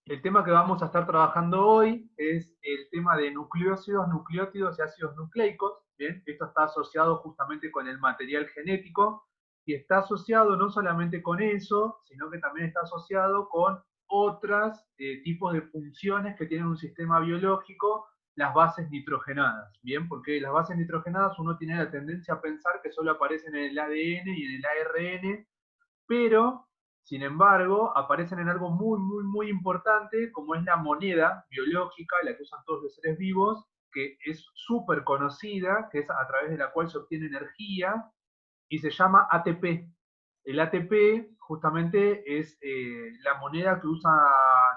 El tema que vamos a estar trabajando hoy es el tema de nucleósidos, nucleótidos y ácidos nucleicos. Bien, esto está asociado justamente con el material genético y está asociado no solamente con eso, sino que también está asociado con otros tipos de funciones que tienen un sistema biológico, las bases nitrogenadas. Bien, porque las bases nitrogenadas uno tiene la tendencia a pensar que solo aparecen en el ADN y en el ARN, pero sin embargo aparecen en algo muy, muy, muy importante, como es la moneda biológica, la que usan todos los seres vivos, que es súper conocida, que es a través de la cual se obtiene energía, y se llama ATP. El ATP justamente es la moneda que usan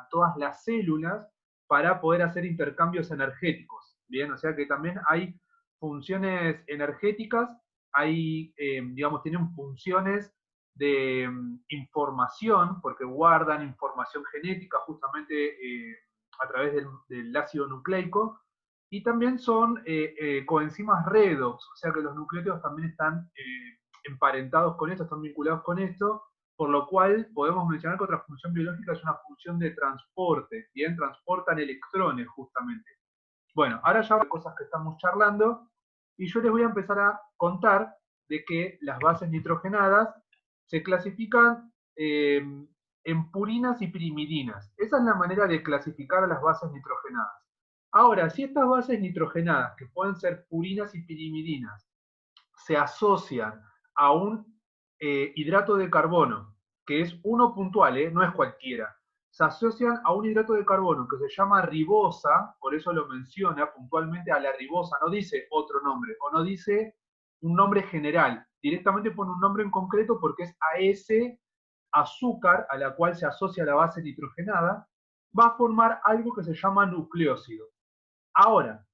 todas las células para poder hacer intercambios energéticos. Bien, o sea que también hay funciones energéticas, hay, digamos, tienen funciones de información, porque guardan información genética justamente a través del ácido nucleico, y también son coenzimas redox, o sea que los nucleótidos también están emparentados con esto, están vinculados con esto, por lo cual podemos mencionar que otra función biológica es una función de transporte, bien, transportan electrones justamente. Bueno, ahora ya hay cosas que estamos charlando y yo les voy a empezar a contar de que las bases nitrogenadas se clasifican en purinas y pirimidinas. Esa es la manera de clasificar a las bases nitrogenadas. Ahora, si estas bases nitrogenadas, que pueden ser purinas y pirimidinas, se asocian a un hidrato de carbono, que es uno puntual, no es cualquiera, se asocian a un hidrato de carbono que se llama ribosa, por eso lo menciona puntualmente a la ribosa, no dice otro nombre, o no dice un nombre general, directamente pone un nombre en concreto porque es a ese azúcar a la cual se asocia la base nitrogenada, va a formar algo que se llama nucleósido. Ahora,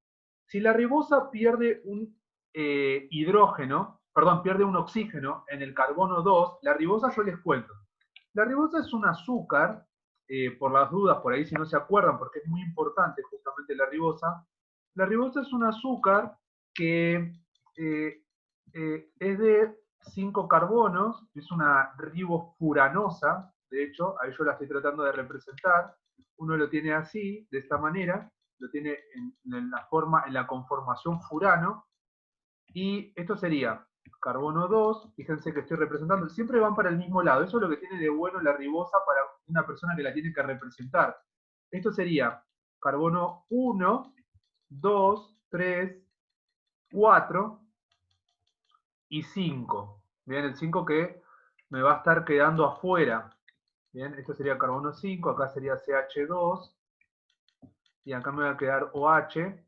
si la ribosa pierde un hidrógeno, perdón, pierde un oxígeno en el carbono 2, la ribosa yo les cuento. La ribosa es un azúcar, por las dudas, por ahí si no se acuerdan, porque es muy importante justamente la ribosa. La ribosa es un azúcar que es de 5 carbonos, es una ribofuranosa, de hecho, ahí yo la estoy tratando de representar. Uno lo tiene así, de esta manera, lo tiene en la forma, en la conformación furano, y esto sería carbono 2, fíjense que estoy representando, siempre van para el mismo lado, eso es lo que tiene de bueno la ribosa para una persona que la tiene que representar. Esto sería carbono 1, 2, 3, 4 y 5. Bien, el 5 que me va a estar quedando afuera. Bien, esto sería carbono 5, acá sería CH2, y acá me va a quedar OH.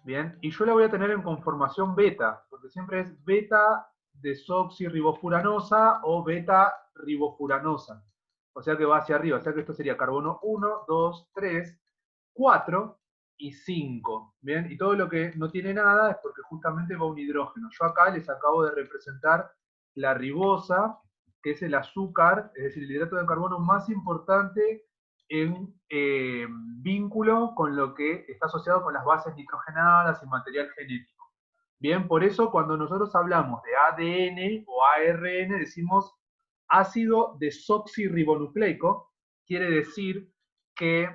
Bien, y yo la voy a tener en conformación beta, porque siempre es beta desoxirribofuranosa o beta ribofuranosa. O sea que va hacia arriba, o sea que esto sería carbono 1, 2, 3, 4 y 5. Bien, y todo lo que no tiene nada es porque justamente va un hidrógeno. Yo acá les acabo de representar la ribosa, que es el azúcar, es decir, el hidrato de carbono más importante en vínculo con lo que está asociado con las bases nitrogenadas y material genético. Bien, por eso cuando nosotros hablamos de ADN o ARN decimos ácido desoxirribonucleico, quiere decir que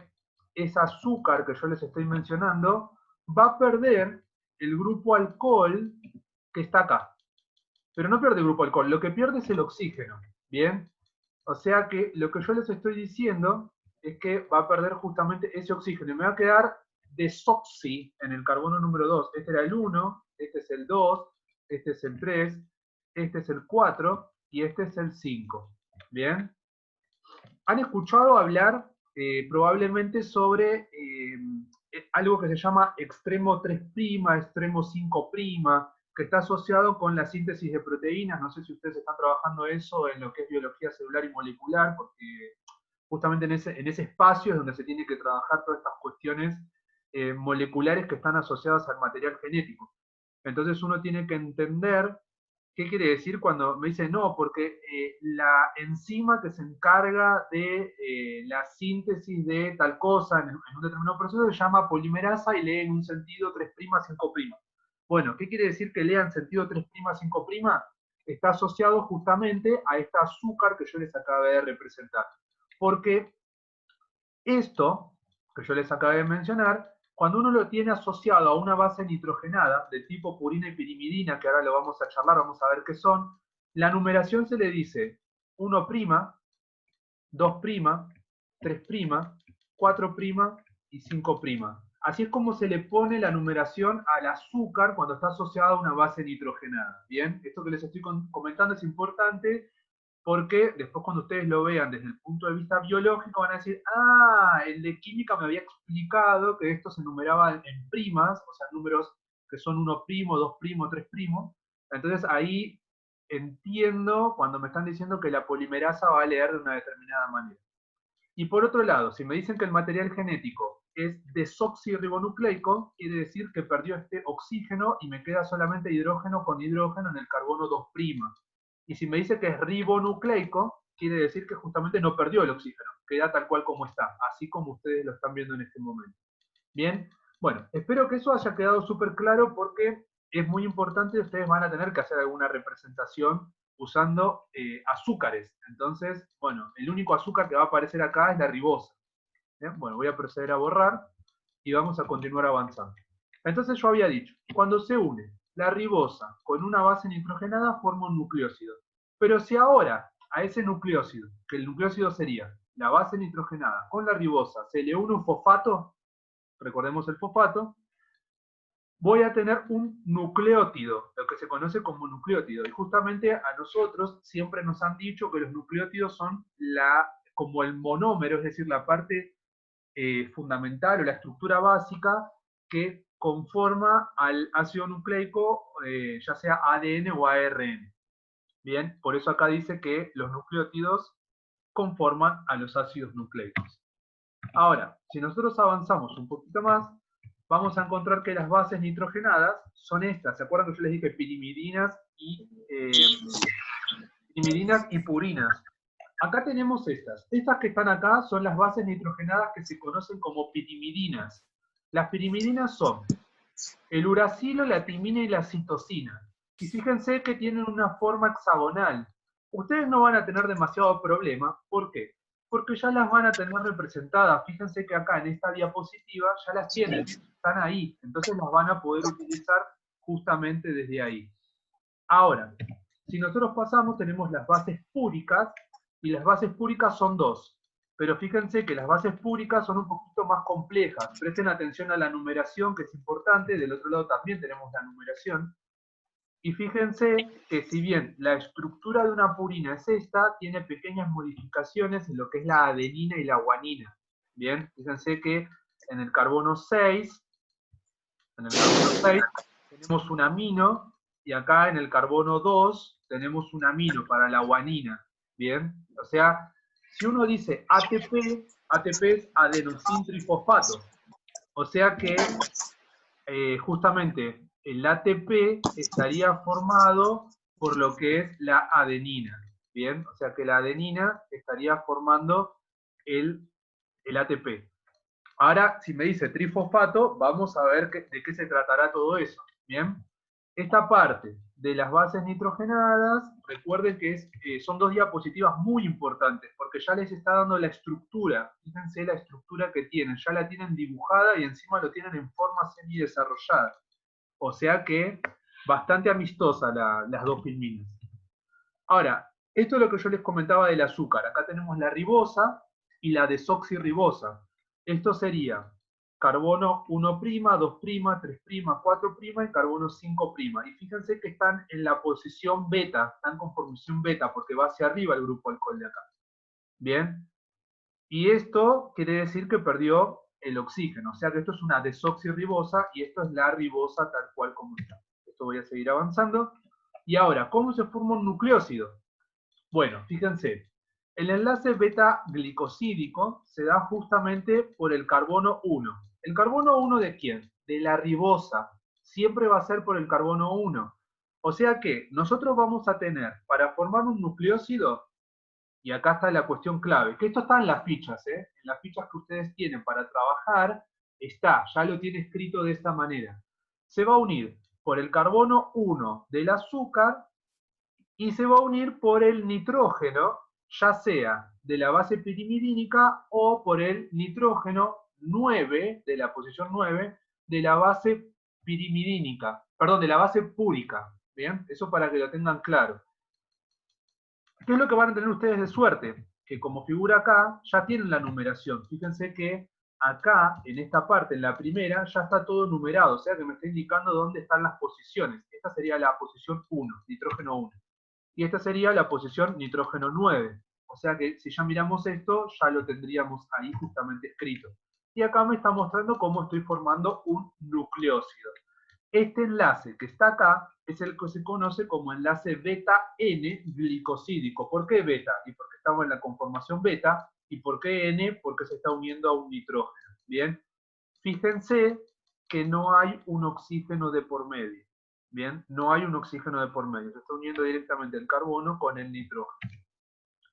ese azúcar que yo les estoy mencionando va a perder el grupo alcohol que está acá. Pero no pierde el grupo alcohol, lo que pierde es el oxígeno. Bien, o sea que lo que yo les estoy diciendo es que va a perder justamente ese oxígeno. Y me va a quedar desoxi en el carbono número 2. Este era el 1, este es el 2, este es el 3, este es el 4 y este es el 5. Bien. ¿Han escuchado hablar probablemente sobre algo que se llama extremo 3', extremo 5', que está asociado con la síntesis de proteínas? No sé si ustedes están trabajando eso en lo que es biología celular y molecular, porque justamente en ese espacio es donde se tiene que trabajar todas estas cuestiones moleculares que están asociadas al material genético. Entonces uno tiene que entender qué quiere decir cuando me dice no, porque la enzima que se encarga de la síntesis de tal cosa en un determinado proceso se llama polimerasa y lee en un sentido 3', 5'. Bueno, ¿qué quiere decir que lean sentido 3', 5'? Está asociado justamente a este azúcar que yo les acabo de representar. Porque Esto, que yo les acabé de mencionar, cuando uno lo tiene asociado a una base nitrogenada de tipo purina y pirimidina, que ahora lo vamos a charlar, vamos a ver qué son, la numeración se le dice 1', 2', 3', 4' y 5'. Así es como se le pone la numeración al azúcar cuando está asociado a una base nitrogenada. Bien, esto que les estoy comentando es importante porque después cuando ustedes lo vean desde el punto de vista biológico van a decir, ah, el de química me había explicado que esto se numeraba en primas, o sea, números que son 1', 2', 3'. Entonces ahí entiendo cuando me están diciendo que la polimerasa va a leer de una determinada manera. Y por otro lado, si me dicen que el material genético es desoxirribonucleico, quiere decir que perdió este oxígeno y me queda solamente hidrógeno con hidrógeno en el carbono 2'. Y si me dice que es ribonucleico, quiere decir que justamente no perdió el oxígeno, queda tal cual como está, así como ustedes lo están viendo en este momento. Bien, bueno, espero que eso haya quedado súper claro porque es muy importante, ustedes van a tener que hacer alguna representación usando azúcares. Entonces, bueno, el único azúcar que va a aparecer acá es la ribosa. ¿Bien? Bueno, voy a proceder a borrar y vamos a continuar avanzando. Entonces yo había dicho, cuando se une la ribosa con una base nitrogenada forma un nucleósido. Pero si ahora a ese nucleósido, que el nucleósido sería la base nitrogenada con la ribosa, se le une un fosfato, recordemos el fosfato, voy a tener un nucleótido, lo que se conoce como nucleótido. Y justamente a nosotros siempre nos han dicho que los nucleótidos son como el monómero, es decir, la parte fundamental o la estructura básica que conforma al ácido nucleico, ya sea ADN o ARN. Bien, por eso acá dice que los nucleótidos conforman a los ácidos nucleicos. Ahora, si nosotros avanzamos un poquito más, vamos a encontrar que las bases nitrogenadas son estas. ¿Se acuerdan que yo les dije pirimidinas y purinas? Acá tenemos estas. Estas que están acá son las bases nitrogenadas que se conocen como pirimidinas. Las pirimidinas son el uracilo, la timina y la citosina. Y fíjense que tienen una forma hexagonal. Ustedes no van a tener demasiado problema. ¿Por qué? Porque ya las van a tener representadas. Fíjense que acá en esta diapositiva ya las tienen, están ahí. Entonces las van a poder utilizar justamente desde ahí. Ahora, si nosotros pasamos, tenemos las bases púricas, y las bases púricas son dos. Pero fíjense que las bases púricas son un poquito más complejas. Presten atención a la numeración, que es importante. Del otro lado también tenemos la numeración. Y fíjense que si bien la estructura de una purina es esta, tiene pequeñas modificaciones en lo que es la adenina y la guanina. Bien, fíjense que en el carbono 6, tenemos un amino, y acá en el carbono 2 tenemos un amino para la guanina. Bien, o sea, si uno dice ATP, ATP es adenosintrifosfato. O sea que justamente el ATP estaría formado por lo que es la adenina. Bien, o sea que la adenina estaría formando el ATP. Ahora, si me dice trifosfato, vamos a ver de qué se tratará todo eso. Bien, esta parte de las bases nitrogenadas, recuerden que son dos diapositivas muy importantes, porque ya les está dando la estructura. Fíjense la estructura que tienen, ya la tienen dibujada y encima lo tienen en forma semidesarrollada. O sea que bastante amistosa las dos filminas. Ahora, esto es lo que yo les comentaba del azúcar. Acá tenemos la ribosa y la desoxirribosa. Esto sería carbono 1', 2', 3', 4' y carbono 5'. Y fíjense que están en la posición beta, están con formación beta, porque va hacia arriba el grupo alcohol de acá. Bien. Y esto quiere decir que perdió el oxígeno. O sea que esto es una desoxirribosa y esto es la ribosa tal cual como está. Esto voy a seguir avanzando. Y ahora, ¿cómo se forma un nucleósido? Bueno, fíjense, el enlace beta-glicosídico se da justamente por el carbono 1. ¿El carbono 1 de quién? De la ribosa. Siempre va a ser por el carbono 1. O sea que nosotros vamos a tener, para formar un nucleósido, y acá está la cuestión clave, que esto está en las fichas, en las fichas que ustedes tienen para trabajar, está, ya lo tiene escrito de esta manera. Se va a unir por el carbono 1 del azúcar y se va a unir por el nitrógeno ya sea de la base pirimidínica o por el nitrógeno 9, de la posición 9, de la base pirimidínica, perdón, de la base púrica. Bien, eso para que lo tengan claro. ¿Qué es lo que van a tener ustedes de suerte? Que como figura acá, ya tienen la numeración. Fíjense que acá, en esta parte, en la primera, ya está todo numerado, o sea que me está indicando dónde están las posiciones. Esta sería la posición 1, nitrógeno 1. Y esta sería la posición nitrógeno 9. O sea que si ya miramos esto, ya lo tendríamos ahí justamente escrito. Y acá me está mostrando cómo estoy formando un nucleócido. Este enlace que está acá es el que se conoce como enlace beta-N glicosídico. ¿Por qué beta? Y porque estamos en la conformación beta. ¿Y por qué N? Porque se está uniendo a un nitrógeno. Bien, fíjense que no hay un oxígeno de por medio. Bien, no hay un oxígeno de por medio. Se está uniendo directamente el carbono con el nitrógeno.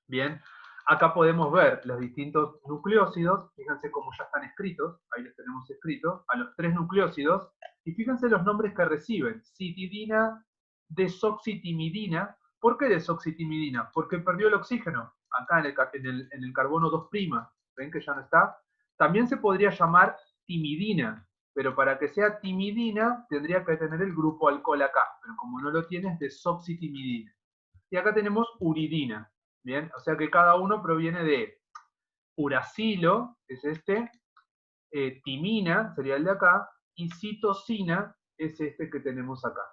Bien, acá podemos ver los distintos nucleócidos. Fíjense cómo ya están escritos. Ahí los tenemos escritos. A los 3 nucleócidos. Y fíjense los nombres que reciben. Citidina, desoxitimidina. ¿Por qué desoxitimidina? Porque perdió el oxígeno. Acá en el carbono 2'. ¿Ven que ya no está? También se podría llamar timidina. Pero para que sea timidina, tendría que tener el grupo alcohol acá. Pero como no lo tiene, es desoxitimidina. Y acá tenemos uridina. Bien, o sea que cada uno proviene de uracilo, es este, timina, sería el de acá, y citosina es este que tenemos acá.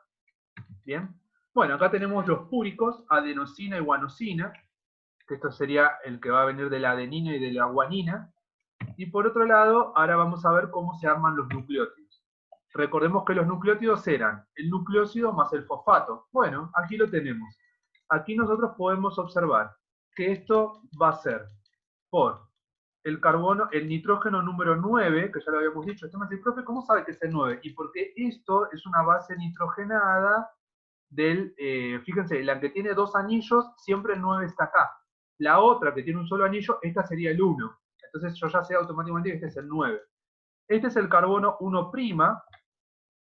Bien, bueno, acá tenemos los púricos, adenosina y guanosina, que esto sería el que va a venir de la adenina y de la guanina. Y por otro lado, ahora vamos a ver cómo se arman los nucleótidos. Recordemos que los nucleótidos eran el nucleósido más el fosfato. Bueno, aquí lo tenemos. Aquí nosotros podemos observar que esto va a ser por el carbono, el nitrógeno número 9, que ya lo habíamos dicho. Usted me dice, profe, ¿cómo sabe que es el 9? Y porque esto es una base nitrogenada del, fíjense, la que tiene 2 anillos, siempre el 9 está acá. La otra que tiene un solo anillo, esta sería el 1. Entonces yo ya sé automáticamente que este es el 9. Este es el carbono 1',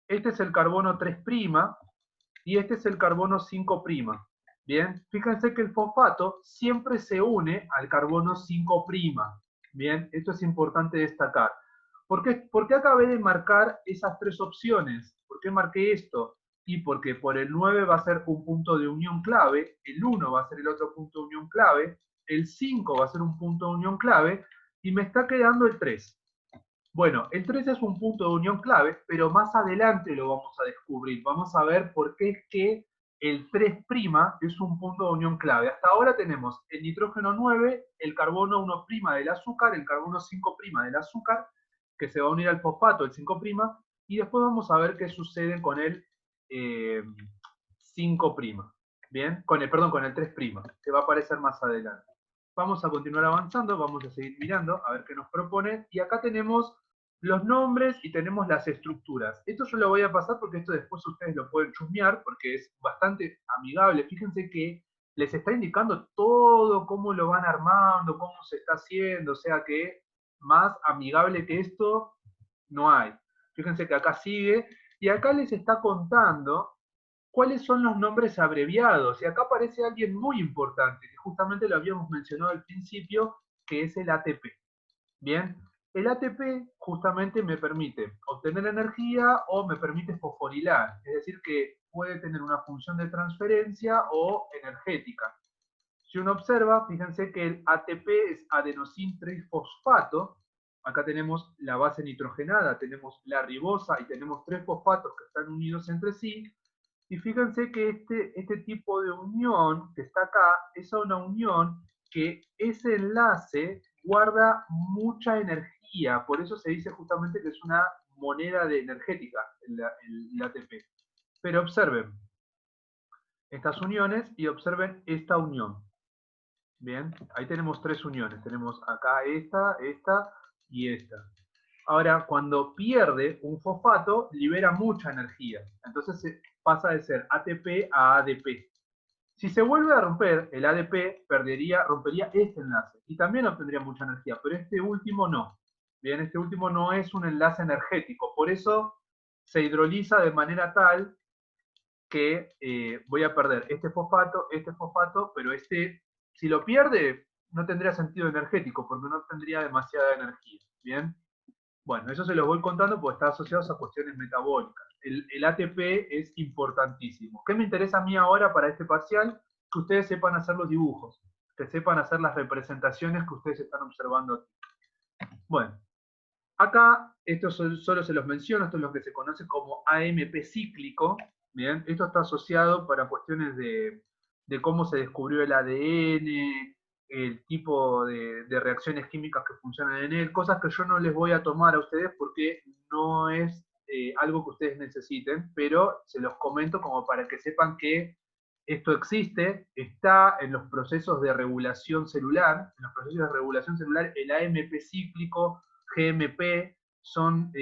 este es el carbono 3', y este es el carbono 5'. Bien, fíjense que el fosfato siempre se une al carbono 5'. Bien, esto es importante destacar. ¿Por qué acabé de marcar esas 3 opciones? ¿Por qué marqué esto? Y porque por el 9 va a ser un punto de unión clave, el 1 va a ser el otro punto de unión clave, el 5 va a ser un punto de unión clave, y me está quedando el 3. Bueno, el 3 es un punto de unión clave, pero más adelante lo vamos a descubrir. Vamos a ver por qué es que el 3' es un punto de unión clave. Hasta ahora tenemos el nitrógeno 9, el carbono 1' del azúcar, el carbono 5' del azúcar, que se va a unir al fosfato, el 5', y después vamos a ver qué sucede con el 5'. Bien, con el 3', que va a aparecer más adelante. Vamos a continuar avanzando, vamos a seguir mirando a ver qué nos propone. Y acá tenemos los nombres y tenemos las estructuras. Esto yo lo voy a pasar porque esto después ustedes lo pueden chusmear porque es bastante amigable. Fíjense que les está indicando todo cómo lo van armando, cómo se está haciendo, o sea que más amigable que esto no hay. Fíjense que acá sigue y acá les está contando cuáles son los nombres abreviados. Y acá aparece alguien muy importante, que justamente lo habíamos mencionado al principio, que es el ATP. Bien, el ATP justamente me permite obtener energía o me permite fosforilar, es decir, que puede tener una función de transferencia o energética. Si uno observa, fíjense que el ATP es adenosín trifosfato. Acá tenemos la base nitrogenada, tenemos la ribosa y tenemos 3 fosfatos que están unidos entre sí. Y fíjense que este tipo de unión que está acá es una unión que ese enlace guarda mucha energía, por eso se dice justamente que es una moneda de energética el ATP. Pero observen estas uniones y observen esta unión. Bien, ahí tenemos 3 uniones, tenemos acá esta y esta. Ahora, cuando pierde un fosfato, libera mucha energía. Entonces pasa de ser ATP a ADP. Si se vuelve a romper, el ADP rompería este enlace. Y también obtendría mucha energía, pero este último no. Bien, este último no es un enlace energético. Por eso se hidroliza de manera tal que voy a perder este fosfato, pero este Si lo pierde, no tendría sentido energético, porque no tendría demasiada energía. ¿Bien? Bueno, eso se los voy contando porque está asociado a cuestiones metabólicas. El ATP es importantísimo. ¿Qué me interesa a mí ahora para este parcial? Que ustedes sepan hacer los dibujos, que sepan hacer las representaciones que ustedes están observando aquí. Bueno, acá, esto solo se los menciono, esto es lo que se conoce como AMP cíclico. Bien, esto está asociado para cuestiones de cómo se descubrió el ADN, el tipo de reacciones químicas que funcionan en él, cosas que yo no les voy a tomar a ustedes porque no es algo que ustedes necesiten, pero se los comento como para que sepan que esto existe, está en los procesos de regulación celular. En los procesos de regulación celular, el AMP cíclico, GMP, son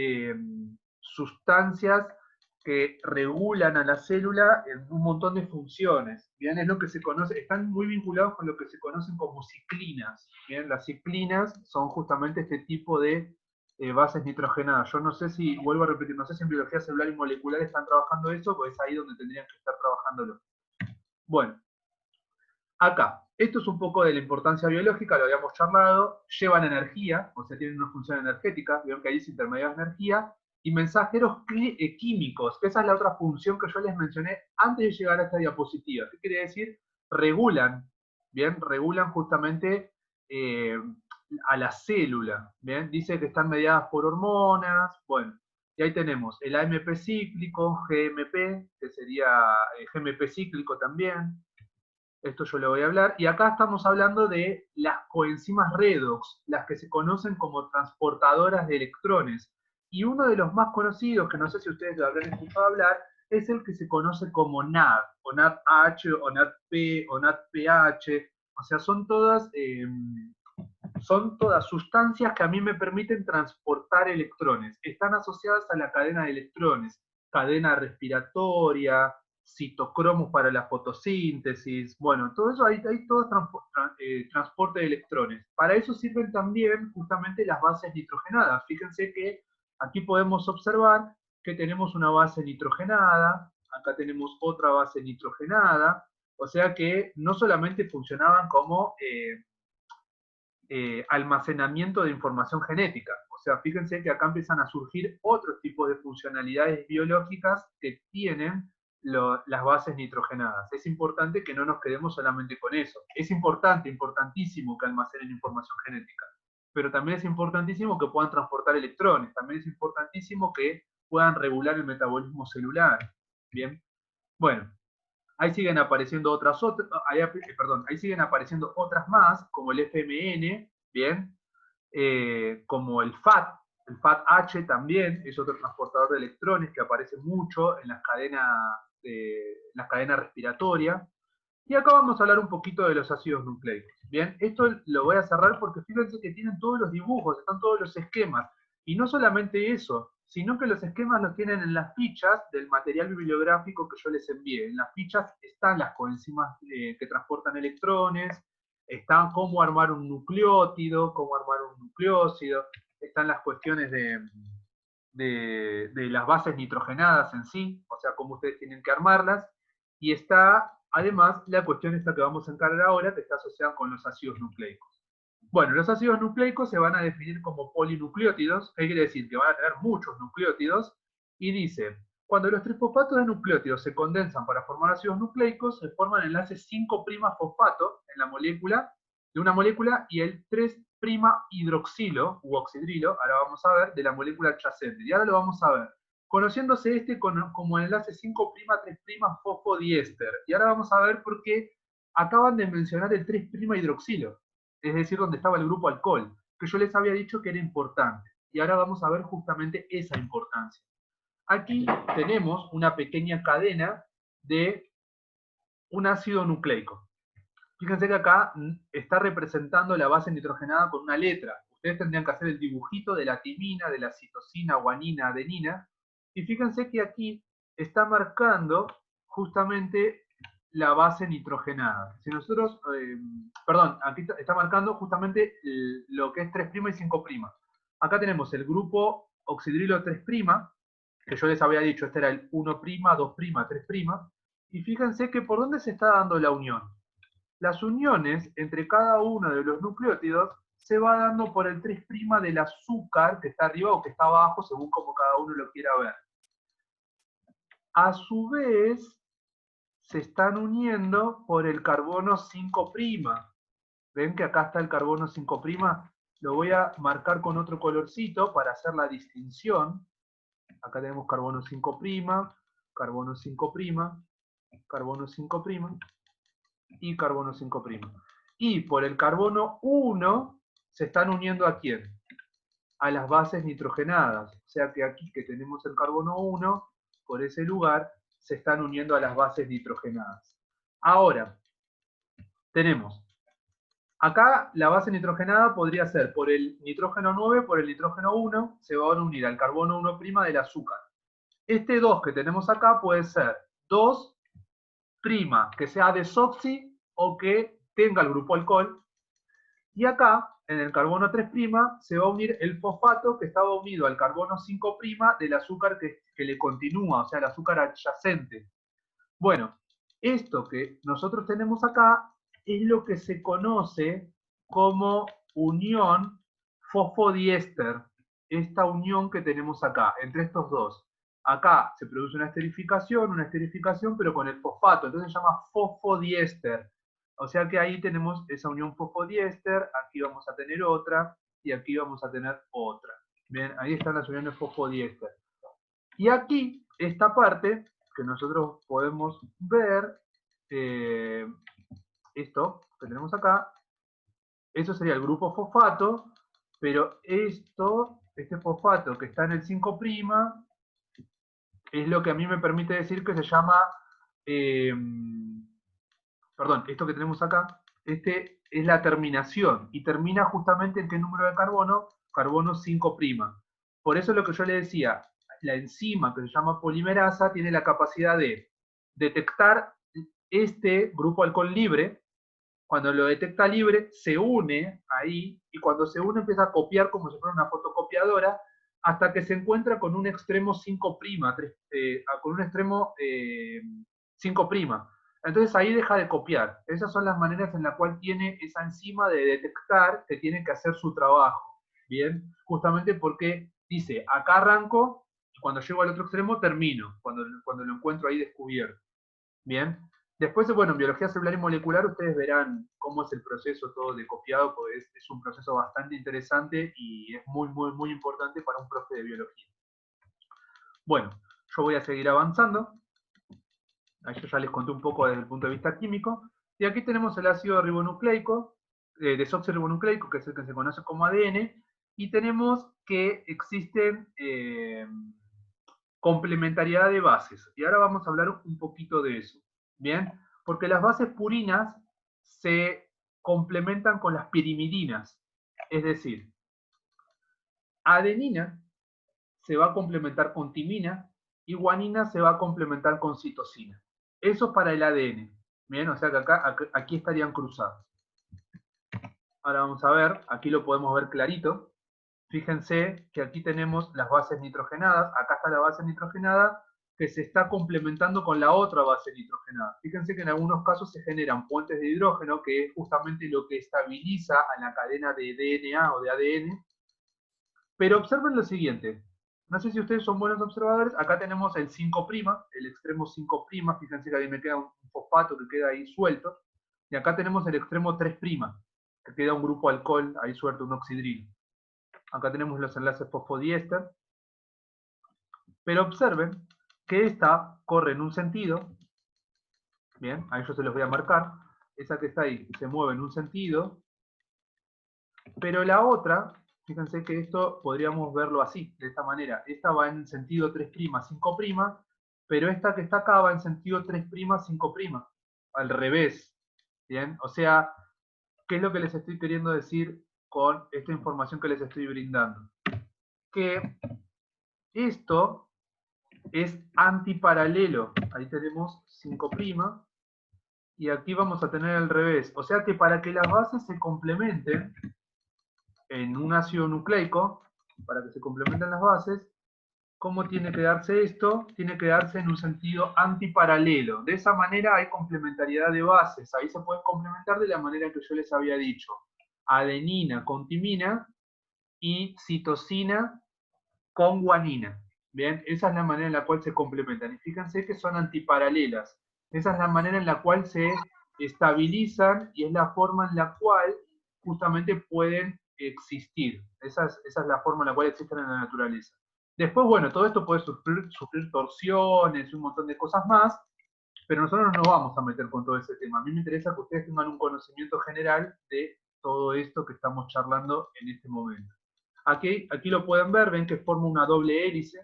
sustancias que regulan a la célula en un montón de funciones. Bien, es lo que se conoce, están muy vinculados con lo que se conocen como ciclinas. Bien, las ciclinas son justamente este tipo de bases nitrogenadas. Yo no sé si, vuelvo a repetir, no sé si en biología celular y molecular están trabajando eso, pues es ahí donde tendrían que estar trabajándolo. Bueno, acá, esto es un poco de la importancia biológica, lo habíamos charlado, llevan energía, o sea, tienen una función energética, vieron que ahí se intermedia energía, y mensajeros químicos, que esa es la otra función que yo les mencioné antes de llegar a esta diapositiva. ¿Qué quiere decir? Regulan, ¿bien? Regulan justamente eh, a la célula, ¿bien? Dice que están mediadas por hormonas, bueno, y ahí tenemos el AMP cíclico, GMP, que sería GMP cíclico también, esto yo le voy a hablar, y acá estamos hablando de las coenzimas redox, las que se conocen como transportadoras de electrones. Y uno de los más conocidos, que no sé si ustedes lo habrán escuchado hablar, es el que se conoce como NAD, o NADH, o NADP, o NADPH. O sea, son todas sustancias que a mí me permiten transportar electrones. Están asociadas a la cadena de electrones, cadena respiratoria, citocromos para la fotosíntesis, bueno, todo eso, hay todo transporte de electrones. Para eso sirven también justamente las bases nitrogenadas. Fíjense que aquí podemos observar que tenemos una base nitrogenada, acá tenemos otra base nitrogenada, o sea que no solamente funcionaban como almacenamiento de información genética. O sea, fíjense que acá empiezan a surgir otros tipos de funcionalidades biológicas que tienen las bases nitrogenadas. Es importante que no nos quedemos solamente con eso. Es importante, importantísimo que almacenen información genética, pero también es importantísimo que puedan transportar electrones, también es importantísimo que puedan regular el metabolismo celular. Bien, bueno, ahí siguen apareciendo ahí siguen apareciendo otras más, como el FMN, ¿bien? Como el FAT-H también es otro transportador de electrones que aparece mucho en las cadenas respiratorias. Y acá vamos a hablar un poquito de los ácidos nucleicos. Bien, esto lo voy a cerrar porque fíjense que tienen todos los dibujos, están todos los esquemas. Y no solamente eso, sino que los esquemas los tienen en las fichas del material bibliográfico que yo les envié. En las fichas están las coenzimas que transportan electrones, están cómo armar un nucleótido, cómo armar un nucleósido, están las cuestiones de las bases nitrogenadas en sí, o sea, cómo ustedes tienen que armarlas, y está además la cuestión esta que vamos a encarar ahora, que está asociada con los ácidos nucleicos. Bueno, los ácidos nucleicos se van a definir como polinucleótidos, que quiere decir que van a tener muchos nucleótidos, y dice, cuando los trifosfatos de nucleótidos se condensan para formar ácidos nucleicos, se forman enlaces 5' fosfato en la molécula, de una molécula, y el 3' hidroxilo u oxidrilo, ahora vamos a ver, de la molécula adyacente. Y ahora lo vamos a ver. Conociéndose este como el enlace 5' 3' fosfodiéster. Y ahora vamos a ver por qué acaban de mencionar el 3' hidroxilo, es decir, donde estaba el grupo alcohol, que yo les había dicho que era importante. Y ahora vamos a ver justamente esa importancia. Aquí tenemos una pequeña cadena de un ácido nucleico. Fíjense que acá está representando la base nitrogenada con una letra. Ustedes tendrían que hacer el dibujito de la timina, de la citosina, guanina, adenina. Y fíjense que aquí está marcando justamente la base nitrogenada. Si nosotros, perdón, aquí está marcando justamente lo que es 3' y 5'. Acá tenemos el grupo oxidrilo 3', que yo les había dicho, este era el 1', 2', 3'. Y fíjense que por dónde se está dando la unión. Las uniones entre cada uno de los nucleótidos se va dando por el 3' del azúcar que está arriba o que está abajo, según como cada uno lo quiera ver. A su vez, se están uniendo por el carbono 5'. ¿Ven que acá está el carbono 5'? Lo voy a marcar con otro colorcito para hacer la distinción. Acá tenemos carbono 5', carbono 5', carbono 5' y carbono 5'. Y por el carbono 1 se están uniendo ¿a quién? A las bases nitrogenadas. O sea que aquí que tenemos el carbono 1, por ese lugar, se están uniendo a las bases nitrogenadas. Ahora, tenemos, acá la base nitrogenada podría ser por el nitrógeno 9, por el nitrógeno 1, se van a unir al carbono 1' del azúcar. Este 2 que tenemos acá puede ser 2', que sea desoxi o que tenga el grupo alcohol. Y acá, en el carbono 3', se va a unir el fosfato que estaba unido al carbono 5' del azúcar que le continúa, o sea, el azúcar adyacente. Bueno, esto que nosotros tenemos acá es lo que se conoce como unión fosfodiéster. Esta unión que tenemos acá, entre estos dos. Acá se produce una esterificación, pero con el fosfato, entonces se llama fosfodiéster. O sea que ahí tenemos esa unión fosfodiéster, aquí vamos a tener otra, y aquí vamos a tener otra. Bien, ahí están las uniones fosfodiéster. Y aquí, esta parte, que nosotros podemos ver, esto que tenemos acá, eso sería el grupo fosfato, pero este fosfato que está en el 5', es lo que a mí me permite decir que se llama, perdón, esto que tenemos acá, este es la terminación, y termina justamente en qué número de carbono, carbono 5'. Por eso lo que yo le decía, la enzima que se llama polimerasa tiene la capacidad de detectar este grupo alcohol libre. Cuando lo detecta libre, se une ahí, y cuando se une empieza a copiar como si fuera una fotocopiadora, hasta que se encuentra con un extremo 5', con un extremo 5'. Entonces ahí deja de copiar. Esas son las maneras en las cuales tiene esa enzima de detectar que tiene que hacer su trabajo. Bien, justamente porque dice, acá arranco, y cuando llego al otro extremo termino, cuando lo encuentro ahí descubierto. Bien, después, bueno, en biología celular y molecular ustedes verán cómo es el proceso todo de copiado, porque es un proceso bastante interesante y es muy, muy, muy importante para un profe de biología. Bueno, yo voy a seguir avanzando. Ahí yo ya les conté un poco desde el punto de vista químico. Y aquí tenemos el ácido ribonucleico, desoxirribonucleico, que es el que se conoce como ADN, y tenemos que existen complementariedad de bases. Y ahora vamos a hablar un poquito de eso. Bien, porque las bases purinas se complementan con las pirimidinas. Es decir, adenina se va a complementar con timina y guanina se va a complementar con citosina. Eso es para el ADN. Bien, o sea que aquí estarían cruzados. Ahora vamos a ver, aquí lo podemos ver clarito. Fíjense que aquí tenemos las bases nitrogenadas. Acá está la base nitrogenada que se está complementando con la otra base nitrogenada. Fíjense que en algunos casos se generan puentes de hidrógeno, que es justamente lo que estabiliza a la cadena de DNA o de ADN. Pero observen lo siguiente. No sé si ustedes son buenos observadores. Acá tenemos el 5', el extremo 5'. Fíjense que ahí me queda un fosfato que queda ahí suelto. Y acá tenemos el extremo 3', que queda un grupo alcohol ahí suelto, un oxidrilo. Acá tenemos los enlaces fosfodiéster. Pero observen que esta corre en un sentido. Bien, ahí yo se los voy a marcar. Esa que está ahí se mueve en un sentido. Pero la otra, fíjense que esto podríamos verlo así, de esta manera. Esta va en sentido 3', 5', pero esta que está acá va en sentido 3', 5'. Al revés. Bien, o sea, ¿qué es lo que les estoy queriendo decir con esta información que les estoy brindando? Que esto es antiparalelo. Ahí tenemos 5', y aquí vamos a tener al revés. O sea que para que las bases se complementen en un ácido nucleico, para que se complementen las bases, ¿Cómo tiene que darse esto? Tiene que darse en un sentido antiparalelo. De esa manera hay complementariedad de bases. Ahí se pueden complementar de la manera que yo les había dicho. Adenina con timina y citosina con guanina. Bien, esa es la manera en la cual se complementan. Y fíjense que son antiparalelas. Esa es la manera en la cual se estabilizan y es la forma en la cual justamente pueden existir. Esa es la forma en la cual existen en la naturaleza. Después, bueno, todo esto puede sufrir torsiones y un montón de cosas más, pero nosotros no nos vamos a meter con todo ese tema. A mí me interesa que ustedes tengan un conocimiento general de todo esto que estamos charlando en este momento. Aquí lo pueden ver, ven que forma una doble hélice.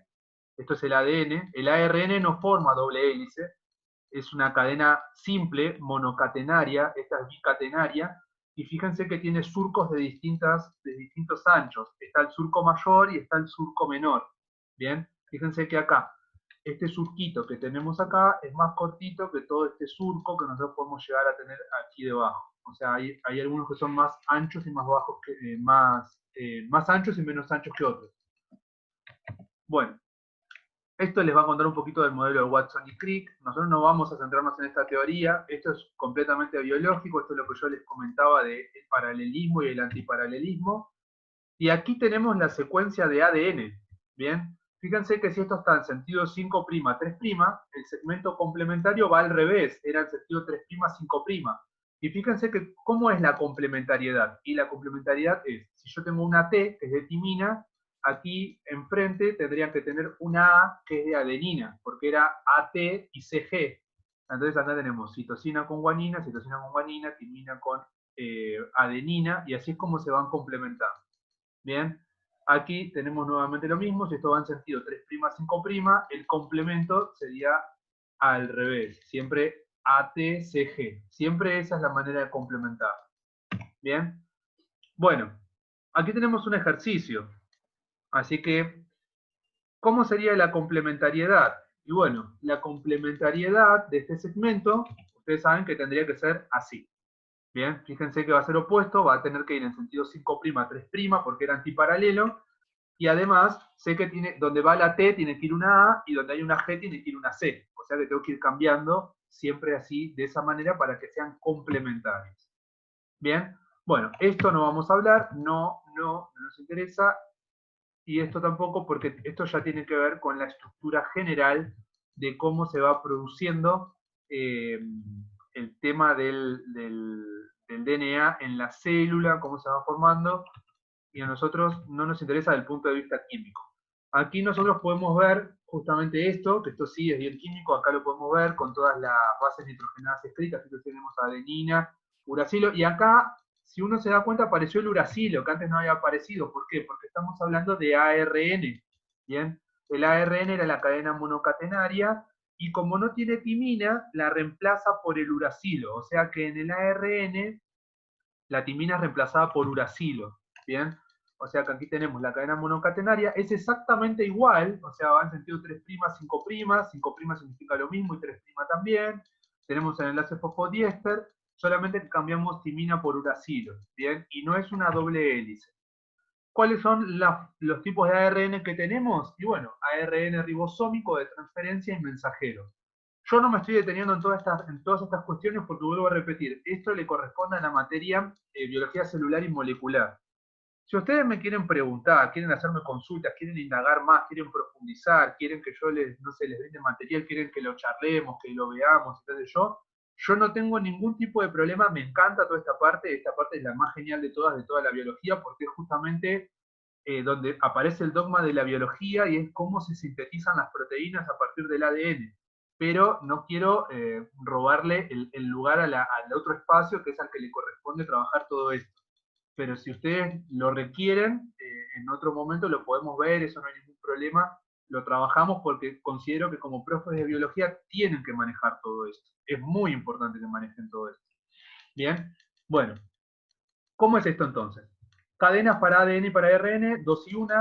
Esto es el ADN. El ARN no forma doble hélice, es una cadena simple, monocatenaria, esta es bicatenaria, y fíjense que tiene surcos de distintos anchos. Está el surco mayor y está el surco menor. Bien, fíjense que acá, este surquito que tenemos acá es más cortito que todo este surco que nosotros podemos llegar a tener aquí debajo. O sea, hay algunos que son más anchos y más bajos, más anchos y menos anchos que otros. Bueno, esto les va a contar un poquito del modelo de Watson y Crick. Nosotros no vamos a centrarnos en esta teoría. Esto es completamente biológico. Esto es lo que yo les comentaba del paralelismo y el antiparalelismo. Y aquí tenemos la secuencia de ADN. Bien, fíjense que si esto está en sentido 5', 3', el segmento complementario va al revés. Era en sentido 3', 5'. Y fíjense que cómo es la complementariedad. Y la complementariedad es, si yo tengo una T, que es de timina, aquí enfrente tendrían que tener una A que es de adenina, porque era AT y CG. Entonces acá tenemos citosina con guanina, timina con adenina, y así es como se van complementando. Bien, aquí tenemos nuevamente lo mismo, si esto va en sentido 3', 5', el complemento sería al revés, siempre ATCG. Siempre esa es la manera de complementar. Bien, bueno, aquí tenemos un ejercicio. Así que, ¿cómo sería la complementariedad? Y bueno, la complementariedad de este segmento, ustedes saben que tendría que ser así. Bien, fíjense que va a ser opuesto, va a tener que ir en sentido 5', 3', porque era antiparalelo, y además sé que donde va la T tiene que ir una A, y donde hay una G tiene que ir una C. O sea que tengo que ir cambiando siempre así, de esa manera, para que sean complementarios. Bien, bueno, esto no vamos a hablar, no nos interesa, y esto tampoco, porque esto ya tiene que ver con la estructura general de cómo se va produciendo el tema del DNA en la célula, cómo se va formando, y a nosotros no nos interesa desde el punto de vista químico. Aquí nosotros podemos ver justamente esto, que esto sí es bien químico, acá lo podemos ver con todas las bases nitrogenadas escritas, aquí tenemos adenina, uracilo, y acá, si uno se da cuenta, apareció el uracilo, que antes no había aparecido. ¿Por qué? Porque estamos hablando de ARN, ¿bien? El ARN era la cadena monocatenaria, y como no tiene timina, la reemplaza por el uracilo, o sea que en el ARN la timina es reemplazada por uracilo, ¿bien? O sea que aquí tenemos la cadena monocatenaria, es exactamente igual, o sea, va en sentido 3', 5', 5' significa lo mismo y 3' también. Tenemos el enlace fosfodiéster, solamente que cambiamos timina por uracilo, ¿bien? Y no es una doble hélice. ¿Cuáles son los tipos de ARN que tenemos? Y bueno, ARN ribosómico de transferencia y mensajero. Yo no me estoy deteniendo en todas estas cuestiones porque vuelvo a repetir, esto le corresponde a la materia biología celular y molecular. Si ustedes me quieren preguntar, quieren hacerme consultas, quieren indagar más, quieren profundizar, quieren que yo no sé, les brinde material, quieren que lo charlemos, que lo veamos, entonces yo no tengo ningún tipo de problema, me encanta toda esta parte es la más genial de toda la biología, porque es justamente donde aparece el dogma de la biología y es cómo se sintetizan las proteínas a partir del ADN. Pero no quiero robarle el lugar al otro espacio que es al que le corresponde trabajar todo esto. Pero si ustedes lo requieren, en otro momento lo podemos ver, eso no hay ningún problema, lo trabajamos porque considero que como profes de biología tienen que manejar todo esto. Es muy importante que manejen todo esto. Bien, bueno, ¿cómo es esto entonces? Cadenas para ADN y para ARN, 2 y 1.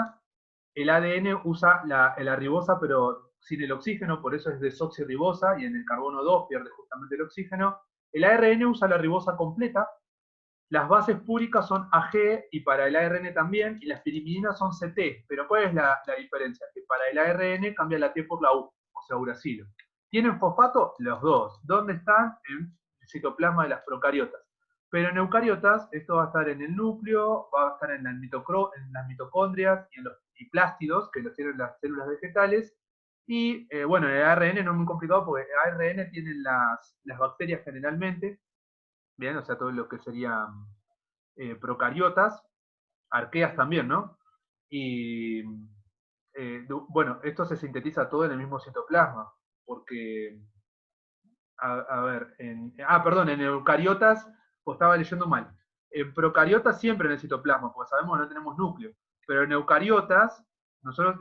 El ADN usa la ribosa, pero sin el oxígeno, por eso es desoxirribosa, y en el carbono 2 pierde justamente el oxígeno. El ARN usa la ribosa completa, Las bases púricas son AG y para el ARN también, y las pirimidinas son CT. Pero ¿cuál es la diferencia? Que para el ARN cambia la T por la U, o sea, uracilo. ¿Tienen fosfato? Los dos. ¿Dónde están? En el citoplasma de las procariotas. Pero en eucariotas, esto va a estar en el núcleo, va a estar en las mitocondrias y en los plástidos, que los tienen las células vegetales. Y bueno, en el ARN no es muy complicado porque el ARN tienen las bacterias generalmente, bien, o sea, todo lo que serían procariotas, arqueas también, ¿no? Y bueno, esto se sintetiza todo en el mismo citoplasma, porque, a ver, perdón, en eucariotas, pues estaba leyendo mal. En procariotas siempre en el citoplasma, porque sabemos que no tenemos núcleo, pero en eucariotas, nosotros,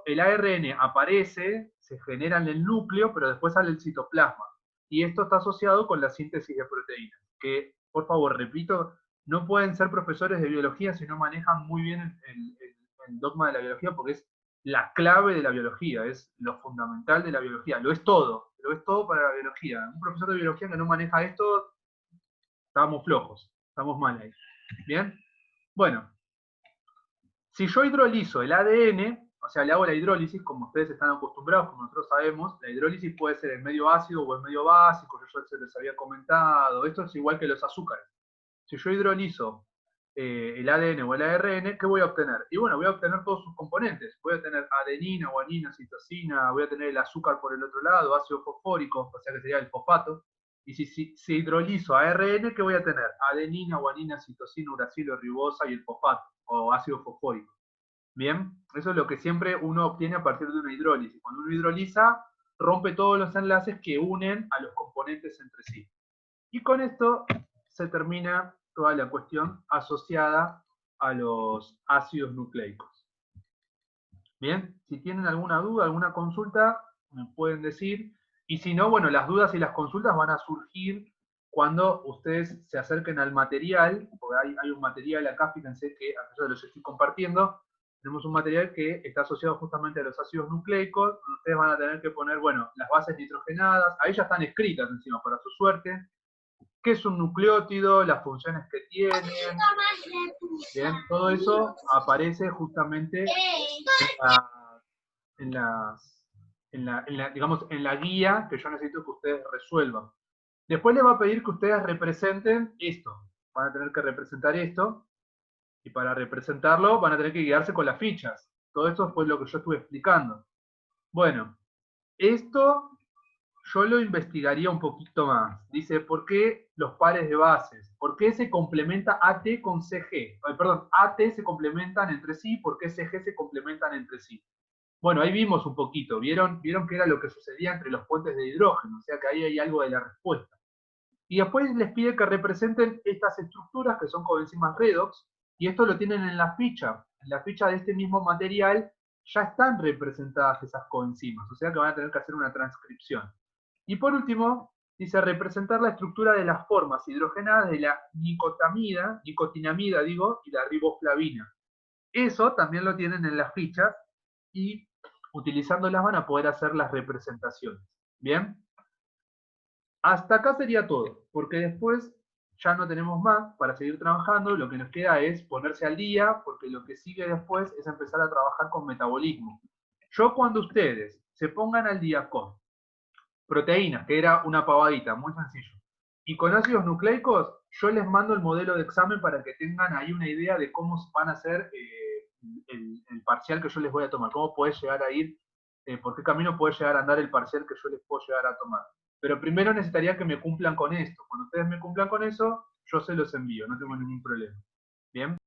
el ARN aparece, se genera en el núcleo, pero después sale el citoplasma. Y esto está asociado con la síntesis de proteínas, que, por favor, repito, no pueden ser profesores de biología si no manejan muy bien el dogma de la biología, porque es la clave de la biología, es lo fundamental de la biología, lo es todo para la biología. Un profesor de biología que no maneja esto, estamos flojos, estamos mal ahí. ¿Bien? Bueno, si yo hidrolizo el ADN, o sea, le hago la hidrólisis, como ustedes están acostumbrados, como nosotros sabemos, la hidrólisis puede ser en medio ácido o en medio básico, yo se les había comentado, esto es igual que los azúcares. Si yo hidrolizo el ADN o el ARN, ¿qué voy a obtener? Y bueno, voy a obtener todos sus componentes. Voy a tener adenina, guanina, citosina, voy a tener el azúcar por el otro lado, ácido fosfórico, o sea que sería el fosfato. Y si hidrolizo ARN, ¿qué voy a tener? Adenina, guanina, citosina, uracilo, ribosa y el fosfato, o ácido fosfórico. Bien, eso es lo que siempre uno obtiene a partir de una hidrólisis. Cuando uno hidroliza, rompe todos los enlaces que unen a los componentes entre sí. Y con esto se termina toda la cuestión asociada a los ácidos nucleicos. Bien, si tienen alguna duda, alguna consulta, me pueden decir. Y si no, bueno, las dudas y las consultas van a surgir cuando ustedes se acerquen al material, porque hay un material acá, fíjense que a pesar de los estoy compartiendo, tenemos un material que está asociado justamente a los ácidos nucleicos. Ustedes van a tener que poner, bueno, las bases nitrogenadas, ahí ya están escritas encima, para su suerte. ¿Qué es un nucleótido? Las funciones que tienen. Bien, todo eso aparece justamente digamos, en la guía que yo necesito que ustedes resuelvan. Después les va a pedir que ustedes representen esto. Van a tener que representar esto. Y para representarlo van a tener que guiarse con las fichas. Todo esto fue lo que yo estuve explicando. Bueno, esto yo lo investigaría un poquito más. Dice, ¿por qué los pares de bases? ¿Por qué se complementa AT con CG? Perdón, AT se complementan entre sí, ¿por qué CG se complementan entre sí? Bueno, ahí vimos un poquito, ¿vieron qué era lo que sucedía entre los puentes de hidrógeno? O sea que ahí hay algo de la respuesta. Y después les pide que representen estas estructuras que son coenzimas redox, y esto lo tienen en la ficha. En la ficha de este mismo material ya están representadas esas coenzimas, o sea que van a tener que hacer una transcripción. Y por último, dice representar la estructura de las formas hidrogenadas de la nicotinamida digo, y la riboflavina. Eso también lo tienen en las fichas y utilizándolas van a poder hacer las representaciones. ¿Bien? Hasta acá sería todo, porque después ya no tenemos más para seguir trabajando, lo que nos queda es ponerse al día, porque lo que sigue después es empezar a trabajar con metabolismo. Yo cuando ustedes se pongan al día con proteínas, que era una pavadita, muy sencillo, y con ácidos nucleicos, yo les mando el modelo de examen para que tengan ahí una idea de cómo van a hacer el parcial que yo les voy a tomar, cómo puede llegar a ir, por qué camino puede llegar a andar el parcial que yo les puedo llegar a tomar. Pero primero necesitaría que me cumplan con esto. Cuando ustedes me cumplan con eso, yo se los envío, no tengo ningún problema. ¿Bien?